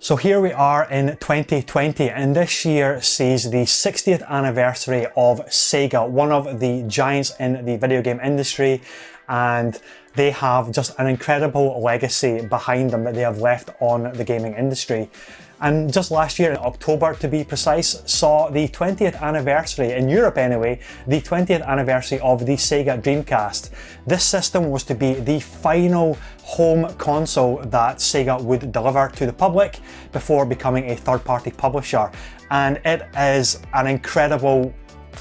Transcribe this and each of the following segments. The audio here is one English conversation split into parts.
So here we are in 2020, and this year sees the 60th anniversary of SEGA, one of the giants in the video game industry, and they have just an incredible legacy behind them that they have left on the gaming industry. And just last year, in October to be precise, saw the 20th anniversary, in Europe anyway, the 20th anniversary of the SEGA Dreamcast. This system was to be the final home console that SEGA would deliver to the public before becoming a third-party publisher. And it is an incredible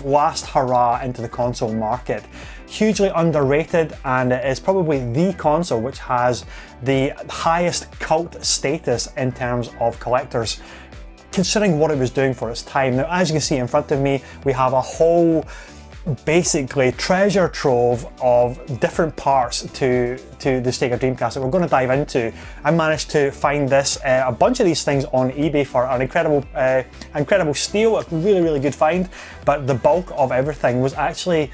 last hurrah into the console market. Hugely underrated, and it is probably the console which has the highest cult status in terms of collectors, considering what it was doing for its time. Now, as you can see in front of me, we have a whole basically treasure trove of different parts to the SEGA Dreamcast that we're going to dive into. I managed to find a bunch of these things on eBay for an incredible steal, a really good find, but the bulk of everything was actually,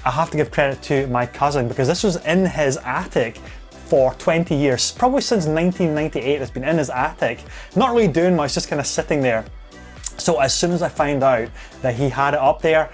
I have to give credit to my cousin, because this was in his attic for 20 years, probably since 1998. It's been in his attic, not really doing much, just kind of sitting there. So as soon as I found out that he had it up there,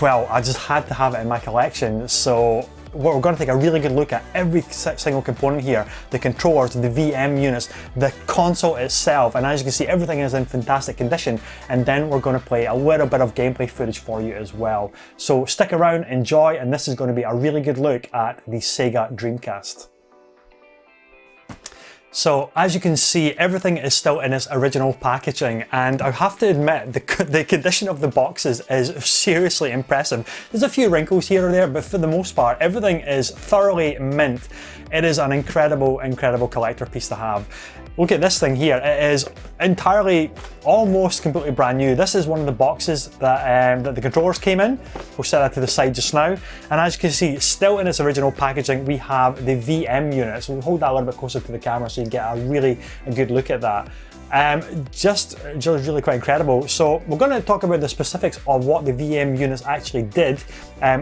well, I just had to have it in my collection. So we're going to take a really good look at every single component here, the controllers, the VM units, the console itself, and as you can see, everything is in fantastic condition. And then we're going to play a little bit of gameplay footage for you as well. So stick around, enjoy, and this is going to be a really good look at the SEGA Dreamcast. So as you can see, everything is still in its original packaging, and I have to admit the condition of the boxes is seriously impressive. There's a few wrinkles here or there, but for the most part, everything is thoroughly mint. It is an incredible collector piece to have. Look at this thing here. It is entirely, almost completely brand new. This is one of the boxes that the controllers came in. We'll set that to the side just now. And as you can see, still in its original packaging, we have the VM unit. So we'll hold that a little bit closer to the camera so you can get a good look at that. Just really quite incredible. So we're going to talk about the specifics of what the VM units actually did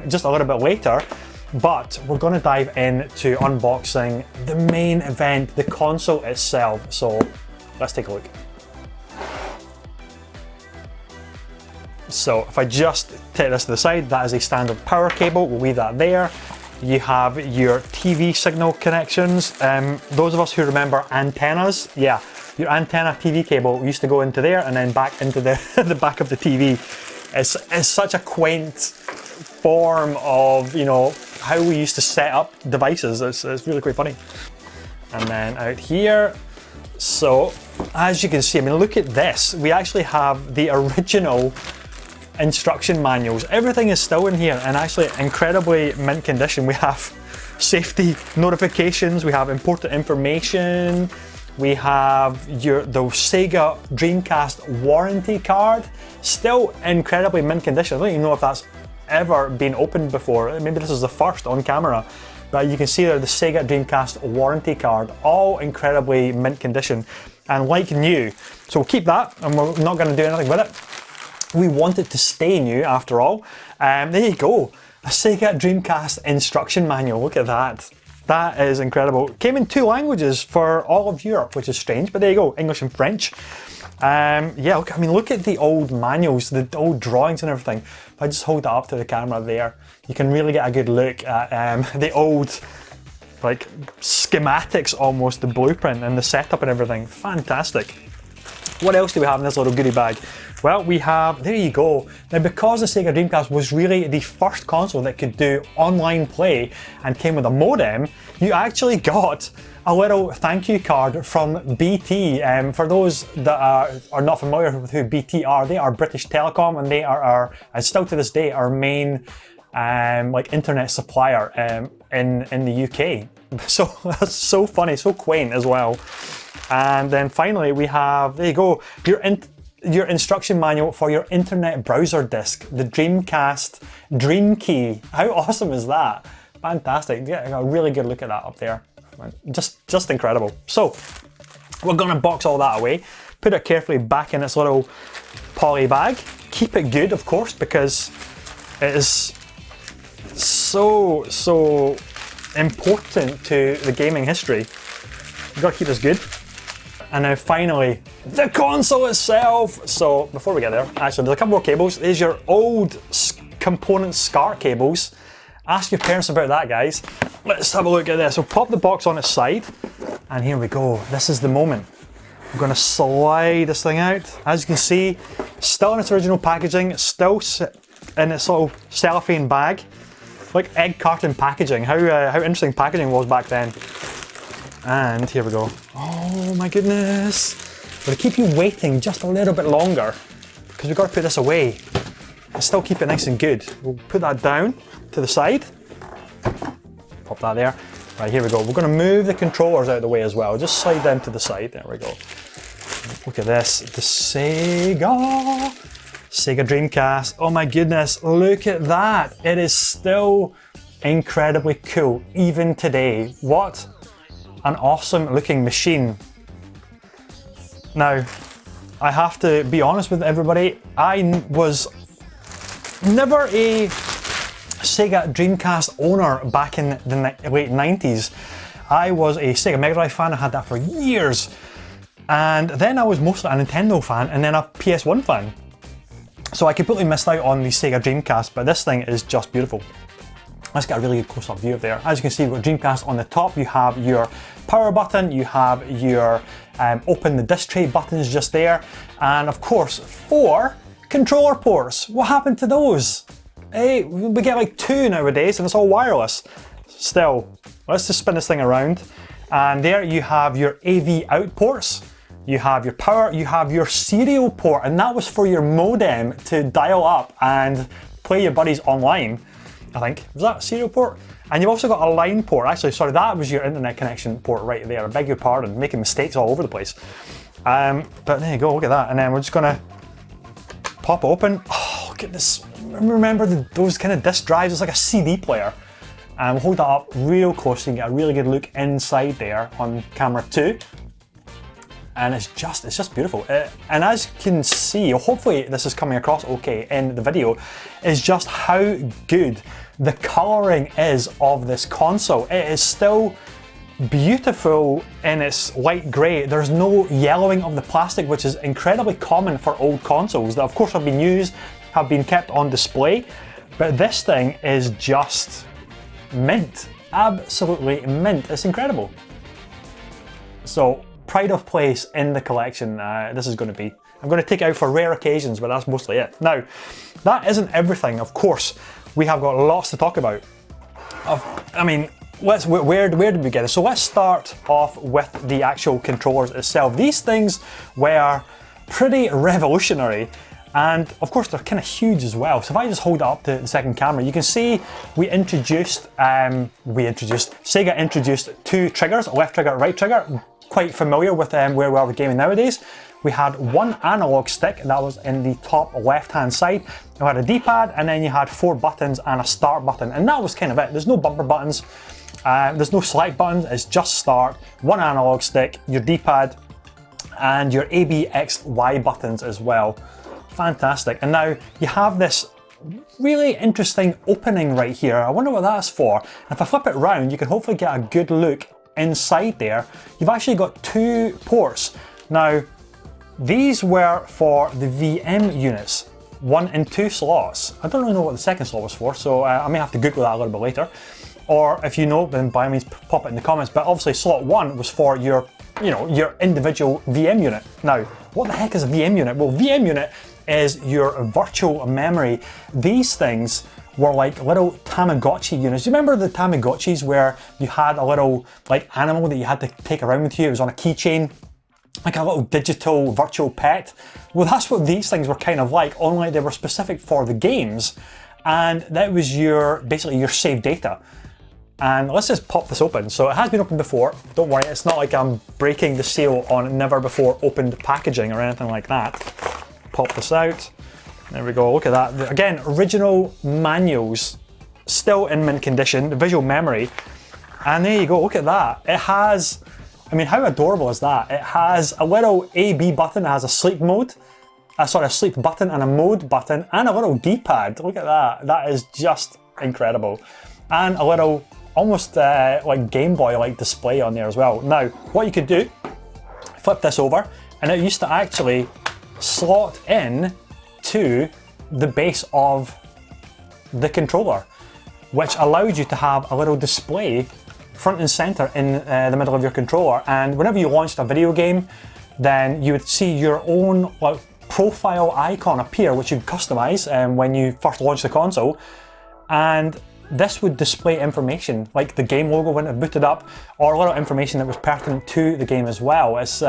just a little bit later. But we're going to dive into unboxing the main event, the console itself. So let's take a look. So if I just take this to the side, that is a standard power cable. We'll leave that there. You have your TV signal connections. Those of us who remember antennas, yeah, your antenna TV cable used to go into there and then back into the back of the TV. It's such a quaint form of, you know, how we used to set up devices. It's really quite funny. And then out here, so as you can see, I mean, look at this. We actually have the original instruction manuals. Everything is still in here and actually incredibly mint condition. We have safety notifications, we have important information, we have the SEGA Dreamcast warranty card, still incredibly mint condition. I don't even know if that's ever been opened before. Maybe this is the first on camera, but you can see there the SEGA Dreamcast warranty card, all incredibly mint condition and like new. So we'll keep that and we're not going to do anything with it. We want it to stay new after all. There you go, a SEGA Dreamcast instruction manual. Look at that. That is incredible. Came in 2 languages for all of Europe, which is strange, but there you go, English and French. Yeah, look, I mean, look at the old manuals, the old drawings and everything. If I just hold that up to the camera there, you can really get a good look at the old, like, schematics almost, the blueprint and the setup and everything. Fantastic. What else do we have in this little goodie bag? Well, we have, there you go. Now, because the SEGA Dreamcast was really the first console that could do online play and came with a modem, you actually got a little thank you card from BT. For those that are not familiar with who BT are, they are British Telecom, and they are and still to this day, our main like internet supplier in the UK. So that's so funny, so quaint as well. And then finally we have, there you go, your instruction manual for your internet browser disk, the Dreamcast Dream Key. How awesome is that? Fantastic. Get a really good look at that up there. Just incredible. So we're gonna box all that away, put it carefully back in its little poly bag, keep it good, of course, because it is so important to the gaming history. You've got to keep this good. And now finally, the console itself. So before we get there, actually there's a couple more cables. There's your old component SCART cables. Ask your parents about that, guys. Let's have a look at this. So pop the box on its side, and here we go. This is the moment. I'm gonna slide this thing out. As you can see, still in its original packaging, still in its little cellophane bag. Like egg carton packaging. How interesting packaging was back then. And here we go. Oh my goodness. I'm gonna keep you waiting just a little bit longer because we've got to put this away and still keep it nice and good. We'll put that down to the side. Pop that there. Right, here we go. We're gonna move the controllers out of the way as well. Just slide them to the side. There we go. Look at this. The SEGA Dreamcast. Oh my goodness, look at that. It is still incredibly cool, even today. What an awesome looking machine. Now, I have to be honest with everybody, I was never a SEGA Dreamcast owner back in the late 90s. I was a Sega Mega Drive fan, I had that for years. And then I was mostly a Nintendo fan and then a PS1 fan. So I completely missed out on the SEGA Dreamcast, but this thing is just beautiful. Let's get a really good close-up view of there. As you can see, we've got Dreamcast on the top. You have your power button, you have your open the disc tray buttons just there, and of course, 4 controller ports. What happened to those? Hey, we get like 2 nowadays, and it's all wireless. Still, let's just spin this thing around, and there you have your AV out ports. You have your power, you have your serial port, and that was for your modem to dial up and play your buddies online, I think. Was that a serial port? And you've also got a line port. Actually, sorry, that was your internet connection port right there. I beg your pardon, making mistakes all over the place. But there you go, look at that. And then we're just gonna pop open. Oh, look at this. Remember those kind of disc drives? It's like a CD player. And we'll hold that up real close so you can get a really good look inside there on camera 2. And it's just beautiful. And as you can see, hopefully this is coming across okay in the video, is just how good the colouring is of this console. It is still beautiful in its light grey. There's no yellowing of the plastic, which is incredibly common for old consoles that of course have been used, have been kept on display. But this thing is just mint. Absolutely mint. It's incredible. So, pride of place in the collection, this is going to be. I'm going to take it out for rare occasions, but that's mostly it. Now, that isn't everything. Of course, we have got lots to talk about. I mean, where did we get it? So let's start off with the actual controllers itself. These things were pretty revolutionary. And of course, they're kind of huge as well. So if I just hold it up to the second camera, you can see Sega introduced 2 triggers, a left trigger, right trigger. Quite familiar with where we are with gaming nowadays. We had 1 analog stick, and that was in the top left-hand side. You had a D-pad, and then you had 4 buttons and a start button, and that was kind of it. There's no bumper buttons, there's no select buttons, it's just start, 1 analog stick, your D-pad, and your A, B, X, Y buttons as well. Fantastic. And now you have this really interesting opening right here. I wonder what that's for. And if I flip it around, you can hopefully get a good look inside there. You've actually got 2 ports. Now, these were for the VM units, 1 and 2 slots. I don't really know what the second slot was for, so I may have to Google that a little bit later. Or if you know, then by all means pop it in the comments. But obviously slot 1 was for your, your individual VM unit. Now, what the heck is a VM unit? Well, VM unit is your virtual memory. These things were like little Tamagotchi units. Do you remember the Tamagotchis where you had a little like animal that you had to take around with you? It was on a keychain, like a little digital virtual pet. Well, that's what these things were kind of like, only they were specific for the games, and that was basically your saved data. And let's just pop this open. So it has been opened before. Don't worry, it's not like I'm breaking the seal on never before opened packaging or anything like that. Pop this out. There we go, look at that. Again, original manuals, still in mint condition, the visual memory. And there you go, look at that. It has, I mean, how adorable is that? It has a little A-B button, it has a sleep mode, a sleep button and a mode button, and a little D-pad. Look at that, that is just incredible. And a little, almost like Game Boy-like display on there as well. Now, what you could do, flip this over, and it used to actually slot in to the base of the controller, which allowed you to have a little display front and center in the middle of your controller. And whenever you launched a video game, then you would see your own profile icon appear, which you'd customize when you first launched the console. And this would display information like the game logo when it booted up, or a lot of information that was pertinent to the game as well. It's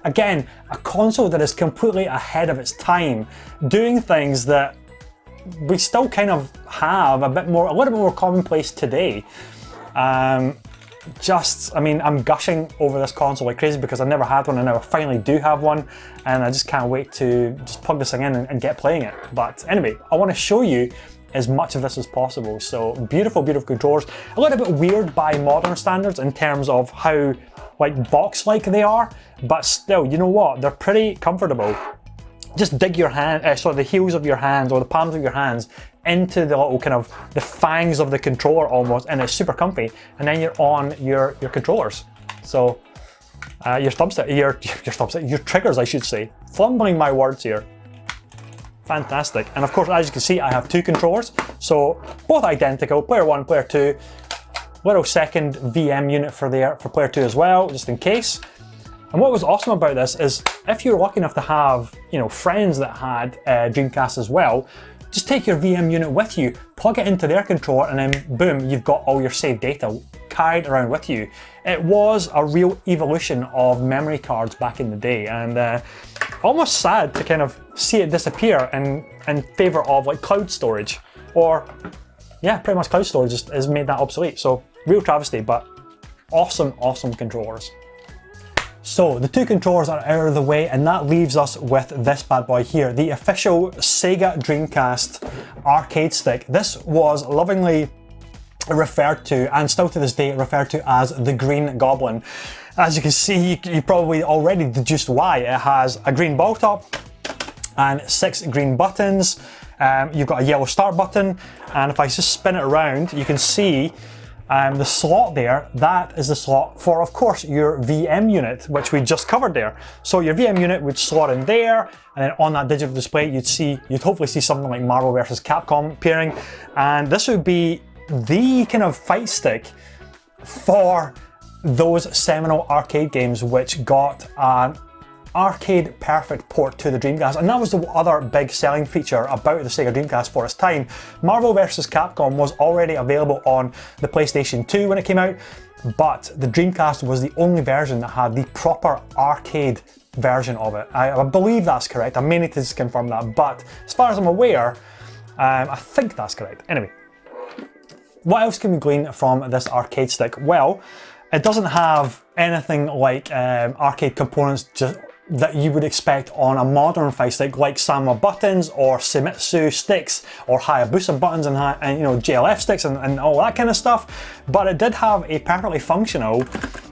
again, a console that is completely ahead of its time, doing things that we still kind of have a little bit more commonplace today. I mean, I'm gushing over this console like crazy because I never had one, and now I finally do have one, and I just can't wait to just plug this thing in and get playing it. But anyway, I want to show you as much of this as possible. So beautiful, beautiful controllers. A little bit weird by modern standards in terms of how box-like they are, but still, you know what? They're pretty comfortable. Just dig your the heels of your hands or the palms of your hands into the little kind of the fangs of the controller almost, and it's super comfy. And then you're on your controllers. So your triggers, I should say. Fumbling my words here. Fantastic. And of course, as you can see, I have two controllers, so both identical, player 1, player 2, little second VM unit for player 2 as well, just in case. And what was awesome about this is if you're lucky enough to have, friends that had Dreamcast as well, just take your VM unit with you, plug it into their controller, and then boom, you've got all your saved data carried around with you. It was a real evolution of memory cards back in the day, and almost sad to kind of see it disappear in favor of cloud storage, or yeah, pretty much cloud storage has made that obsolete. So real travesty, but awesome, awesome controllers. So the two controllers are out of the way, and that leaves us with this bad boy here, the official SEGA Dreamcast arcade stick. This was lovingly referred to, and still to this day referred to, as the Green Goblin. As you can see, you probably already deduced why. It has a green ball top and 6 green buttons. You've got a yellow start button, and if I just spin it around, you can see the slot there. That is the slot for, of course, your VM unit, which we just covered there. So your VM unit would slot in there, and then on that digital display, you'd hopefully see something like Marvel vs. Capcom appearing, and this would be the kind of fight stick for those seminal arcade games which got an arcade perfect port to the Dreamcast. And that was the other big selling feature about the Sega Dreamcast for its time. Marvel vs. Capcom was already available on the PlayStation 2 when it came out, but the Dreamcast was the only version that had the proper arcade version of it. I believe that's correct. I may need to just confirm that, but as far as I'm aware, I think that's correct. Anyway, what else can we glean from this arcade stick? Well, it doesn't have anything like arcade components that you would expect on a modern fight stick, like Sama buttons or Shimizu sticks or Hayabusa buttons and JLF sticks and all that kind of stuff. But it did have a perfectly functional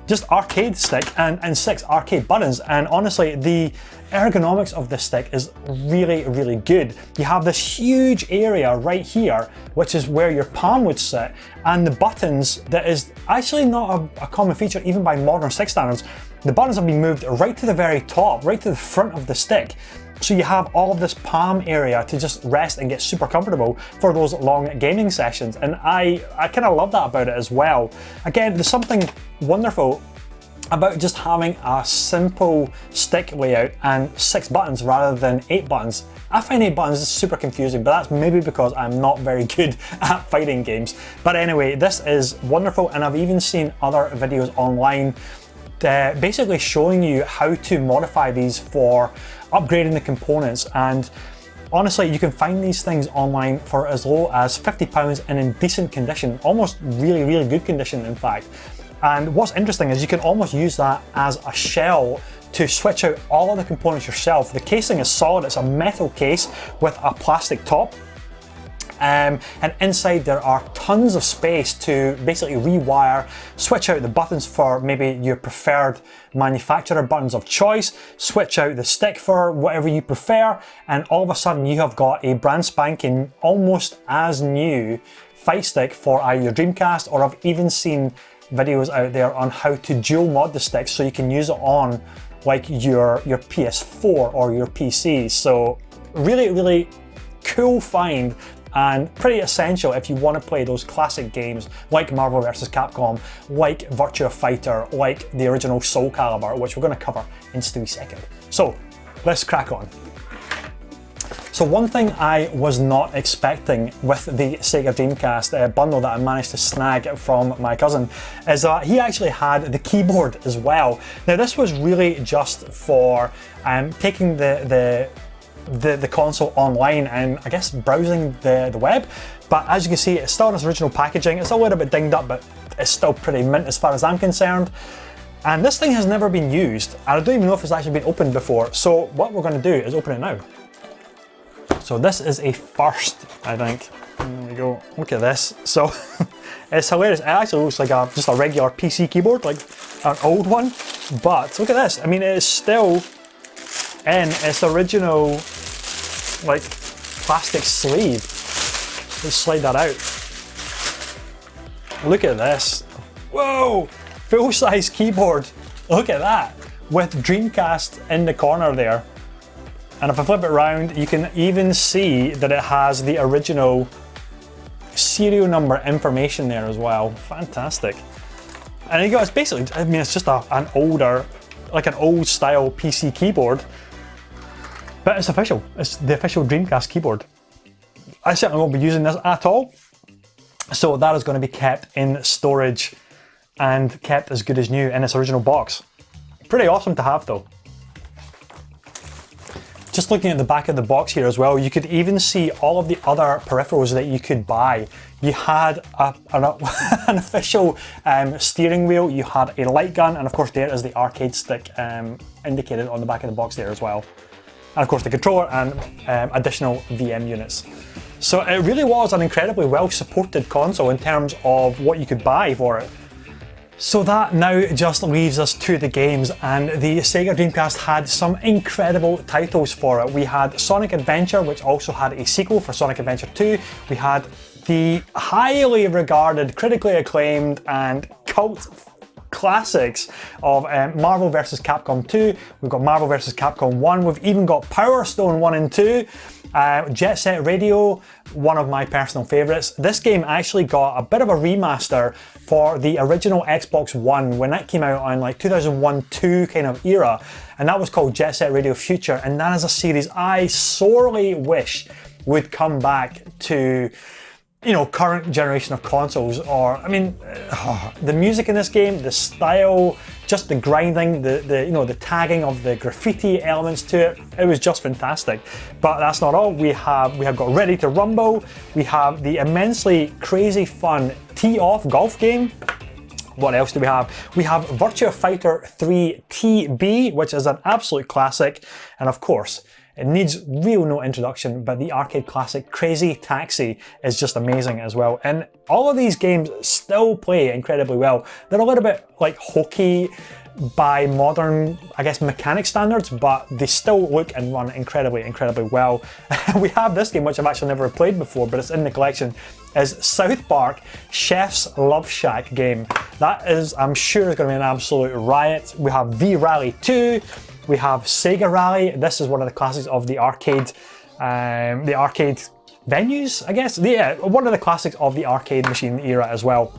just arcade stick and 6 arcade buttons. And honestly, the ergonomics of this stick is really, really good. You have this huge area right here, which is where your palm would sit, and the buttons, that is actually not a common feature even by modern stick standards. The buttons have been moved right to the very top, right to the front of the stick. So you have all of this palm area to just rest and get super comfortable for those long gaming sessions. And I kind of love that about it as well. Again, there's something wonderful about just having a simple stick layout and 6 buttons rather than 8 buttons. I find 8 buttons super confusing, but that's maybe because I'm not very good at fighting games. But anyway, this is wonderful, and I've even seen other videos online basically showing you how to modify these for upgrading the components. And honestly, you can find these things online for as low as £50 and in decent condition, almost really, really good condition in fact. And what's interesting is you can almost use that as a shell to switch out all of the components yourself. The casing is solid, it's a metal case with a plastic top. And inside there are tons of space to basically rewire, switch out the buttons for maybe your preferred manufacturer buttons of choice, switch out the stick for whatever you prefer, and all of a sudden you have got a brand spanking, almost as new fight stick for either your Dreamcast, or I've even seen videos out there on how to dual mod the sticks so you can use it on like your PS4 or your PC. So really cool find, and pretty essential if you want to play those classic games like Marvel vs. Capcom, like Virtua Fighter, like the original Soul Calibur, which we're going to cover in just a wee second. So let's crack on. So one thing I was not expecting with the SEGA Dreamcast bundle that I managed to snag from my cousin is that he actually had the keyboard as well. Now this was really just for taking the console online and I guess browsing the web, but as you can see it's still in its original packaging. It's a little bit dinged up, but it's still pretty mint as far as I'm concerned. And this thing has never been used, and I don't even know if it's actually been opened before. So what we're going to do is open it now. So this is a first, I think. There we go. Look at this. So it's hilarious. It actually looks like just a regular PC keyboard, like an old one. But look at this. I mean, it is still in its original like plastic sleeve. Let's slide that out. Look at this. Whoa! Full-size keyboard. Look at that. With Dreamcast in the corner there. And if I flip it around, you can even see that it has the original serial number information there as well. Fantastic. And you go, it's basically, I mean, it's just an older, like an old style PC keyboard, but it's official. It's the official Dreamcast keyboard. I certainly won't be using this at all. So that is going to be kept in storage and kept as good as new in its original box. Pretty awesome to have though. Just looking at the back of the box here as well, you could even see all of the other peripherals that you could buy. You had an official steering wheel, you had a light gun, and of course there is the arcade stick indicated on the back of the box there as well. And of course the controller and additional VM units. So it really was an incredibly well supported console in terms of what you could buy for it. So that now just leaves us to the games, and the SEGA Dreamcast had some incredible titles for it. We had Sonic Adventure, which also had a sequel for Sonic Adventure 2. We had the highly regarded, critically acclaimed and cult classics of Marvel vs. Capcom 2. We've got Marvel vs. Capcom 1. We've even got Power Stone 1 and 2. Jet Set Radio, one of my personal favourites. This game actually got a bit of a remaster for the original Xbox One when that came out on like 2001-2 kind of era, and that was called Jet Set Radio Future, and that is a series I sorely wish would come back to, you know, current generation of consoles. Or I mean, the music in this game, the style, just the grinding, the you know, the tagging of the graffiti elements to it, it was just fantastic. But that's not all. We have got Ready to Rumble. We have the immensely crazy fun Tee-Off golf game. What else do we have? We have Virtua Fighter 3 TB, which is an absolute classic, and of course, it needs real no introduction, but the arcade classic Crazy Taxi is just amazing as well. And all of these games still play incredibly well. They're a little bit like hokey by modern, I guess, mechanic standards, but they still look and run incredibly well. We have this game, which I've actually never played before, but it's in the collection, is South Park Chef's Love Shack game. That is, I'm sure, is going to be an absolute riot. We have V-Rally 2. We have Sega Rally. This is one of the classics of the arcade venues, I guess. Yeah, one of the classics of the arcade machine era as well.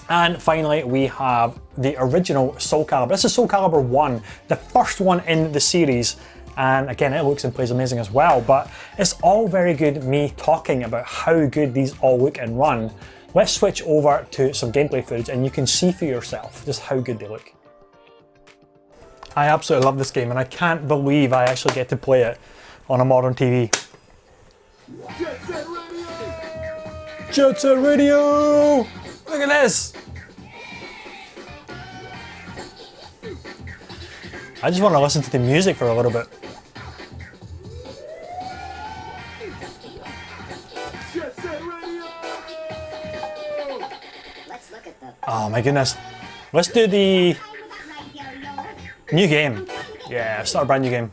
And finally, we have the original Soul Calibur. This is Soul Calibur 1, the first one in the series. And again, it looks and plays amazing as well. But it's all very good me talking about how good these all look and run. Let's switch over to some gameplay footage and you can see for yourself just how good they look. I absolutely love this game, and I can't believe I actually get to play it on a modern TV. Jet Set Radio! Jet Set Radio! Look at this! I just want to listen to the music for a little bit. Jet Set Radio! Let's look at the... Oh my goodness. Let's do the... new game. Yeah, start a brand new game.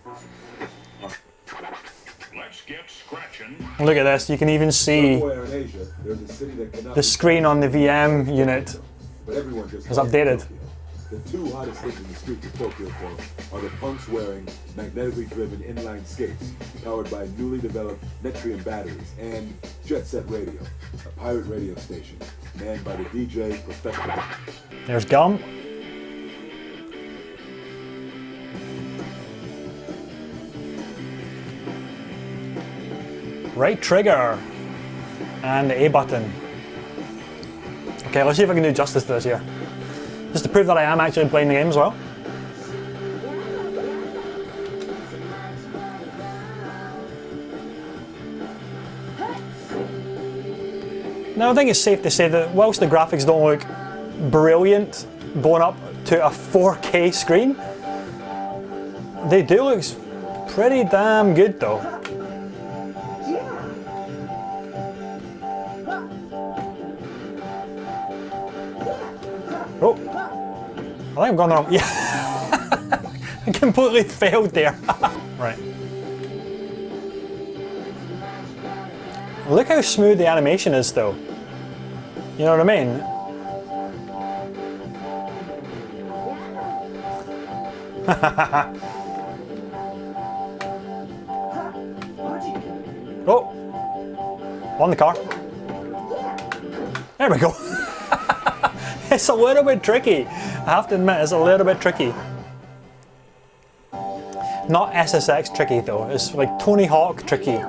Let's get scratching. Look at this, you can even see the screen on the VM unit. but everyone just It's updated. The two hottest things in the streets of Tokyo are the punks-wearing, magnetically driven inline skates powered by newly developed Netrium batteries and Jet Set Radio, a pirate radio station manned by the DJ Professional. There's Gum. Right trigger. And the A button. Okay, let's see if I can do justice to this here. Just to prove that I am actually playing the game as well. Now I think it's safe to say that whilst the graphics don't look brilliant blown up to a 4K screen, they do look pretty damn good though. Oh, I think I've gone the wrong. Yeah, I completely failed there. Right. Look how smooth the animation is, though. You know what I mean? Oh, on the car. There we go. It's a little bit tricky. I have to admit, it's a little bit tricky. Not SSX tricky though, it's like Tony Hawk tricky.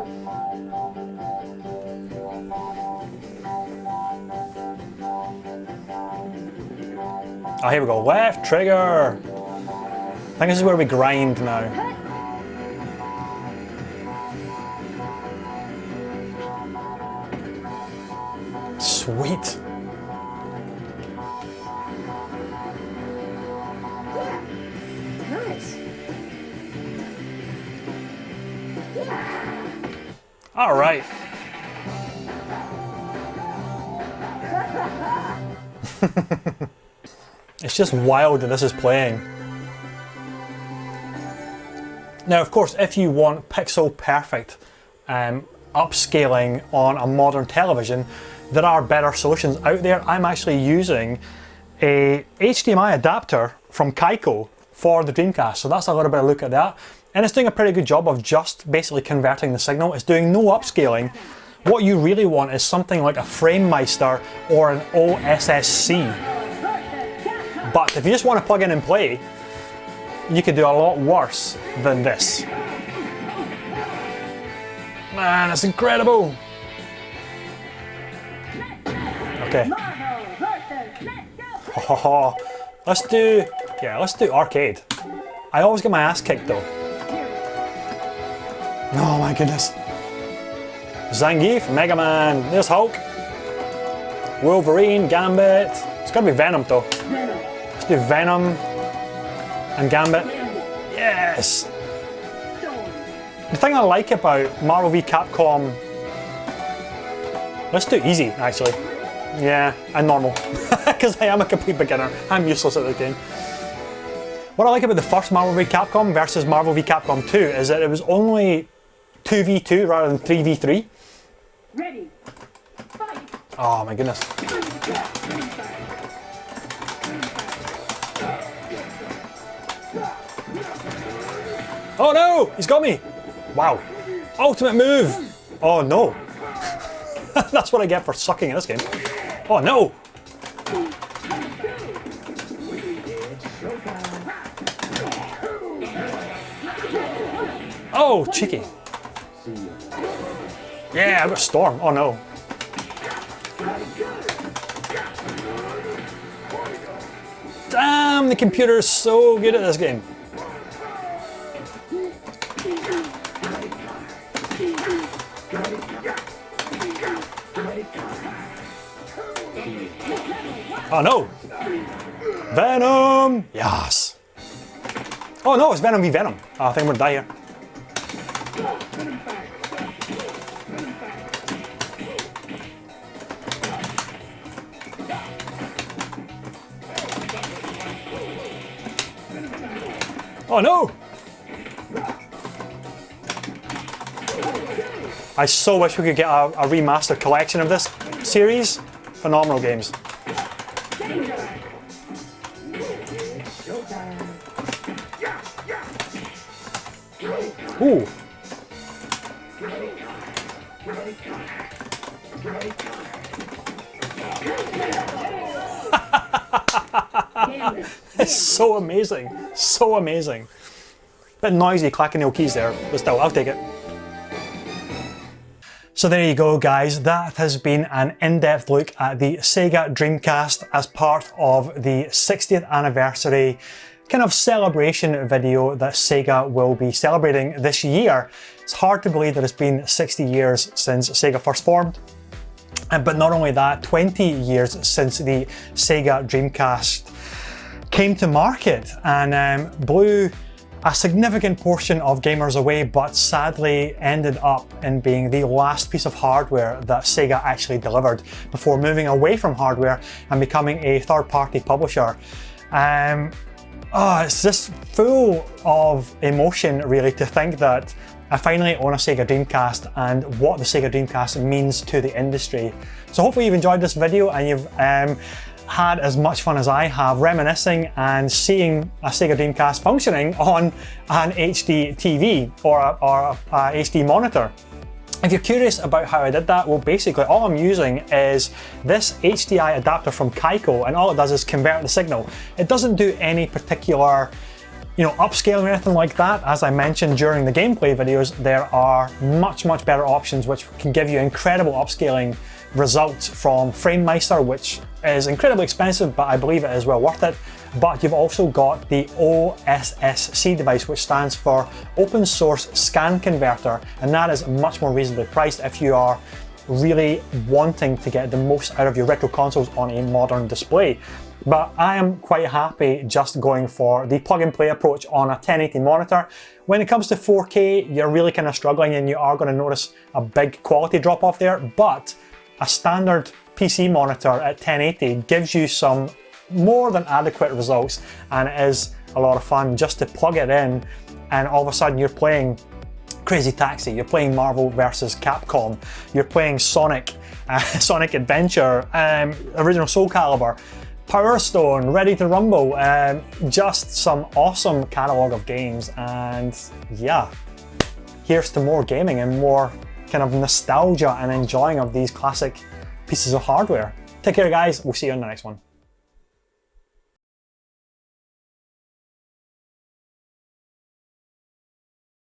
Oh, here we go, left trigger. I think this is where we grind now. Sweet. All right. It's just wild that this is playing. Now, of course, if you want pixel perfect upscaling on a modern television, there are better solutions out there. I'm actually using a HDMI adapter from Kaiko for the Dreamcast, so that's a little bit of a look at that. And it's doing a pretty good job of just basically converting the signal. It's doing no upscaling. What you really want is something like a FrameMeister or an OSSC. But if you just want to plug in and play, you could do a lot worse than this. Man, it's incredible. Okay. Let's do arcade. I always get my ass kicked though. Oh my goodness. Zangief, Mega Man, there's Hulk. Wolverine, Gambit. It's gotta be Venom though. Let's do Venom and Gambit. Yes! The thing I like about Marvel v Capcom... Let's do easy actually. Yeah, and normal. Because I am a complete beginner. I'm useless at this game. What I like about the first Marvel v Capcom versus Marvel v Capcom 2 is that it was only 2v2 rather than 3v3. Ready. Fight. Oh my goodness. Oh no! He's got me! Wow. Ultimate move! Oh no. That's what I get for sucking in this game. Oh no! Oh, cheeky. Yeah, I got Storm. Oh no. Damn, the computer is so good at this game. Oh no. Venom! Yes. Oh no, it's Venom v Venom. Oh, I think I'm gonna die here. Oh no! I so wish we could get a remastered collection of this series. Phenomenal games. Ooh. It's so amazing, so amazing. Bit noisy clacking the keys there, but still, I'll take it. So there you go, guys. That has been an in-depth look at the SEGA Dreamcast as part of the 60th anniversary kind of celebration video that SEGA will be celebrating this year. It's hard to believe that it's been 60 years since SEGA first formed. But not only that, 20 years since the SEGA Dreamcast came to market and blew a significant portion of gamers away, but sadly ended up in being the last piece of hardware that SEGA actually delivered before moving away from hardware and becoming a third-party publisher. It's just full of emotion, really, to think that I finally own a SEGA Dreamcast and what the SEGA Dreamcast means to the industry. So hopefully you've enjoyed this video and you've had as much fun as I have reminiscing and seeing a SEGA Dreamcast functioning on an HD TV or a HD monitor. If you're curious about how I did that, well, basically all I'm using is this HDMI adapter from Kaiko, and all it does is convert the signal. It doesn't do any particular, upscaling or anything like that. As I mentioned during the gameplay videos, there are much better options which can give you incredible upscaling results from FrameMeister, which is incredibly expensive, but I believe it is well worth it. But you've also got the OSSC device, which stands for Open Source Scan Converter, and that is much more reasonably priced if you are really wanting to get the most out of your retro consoles on a modern display. But I am quite happy just going for the plug-and-play approach on a 1080 monitor. When it comes to 4K, you're really kind of struggling and you are going to notice a big quality drop-off there, but a standard PC monitor at 1080 gives you some more than adequate results, and it is a lot of fun just to plug it in and all of a sudden you're playing Crazy Taxi, you're playing Marvel vs. Capcom, you're playing Sonic, Sonic Adventure, original Soul Calibur, Power Stone, Ready to Rumble, just some awesome catalogue of games. And yeah, here's to more gaming and more kind of nostalgia and enjoying of these classic pieces of hardware. Take care, guys. We'll see you on the next one.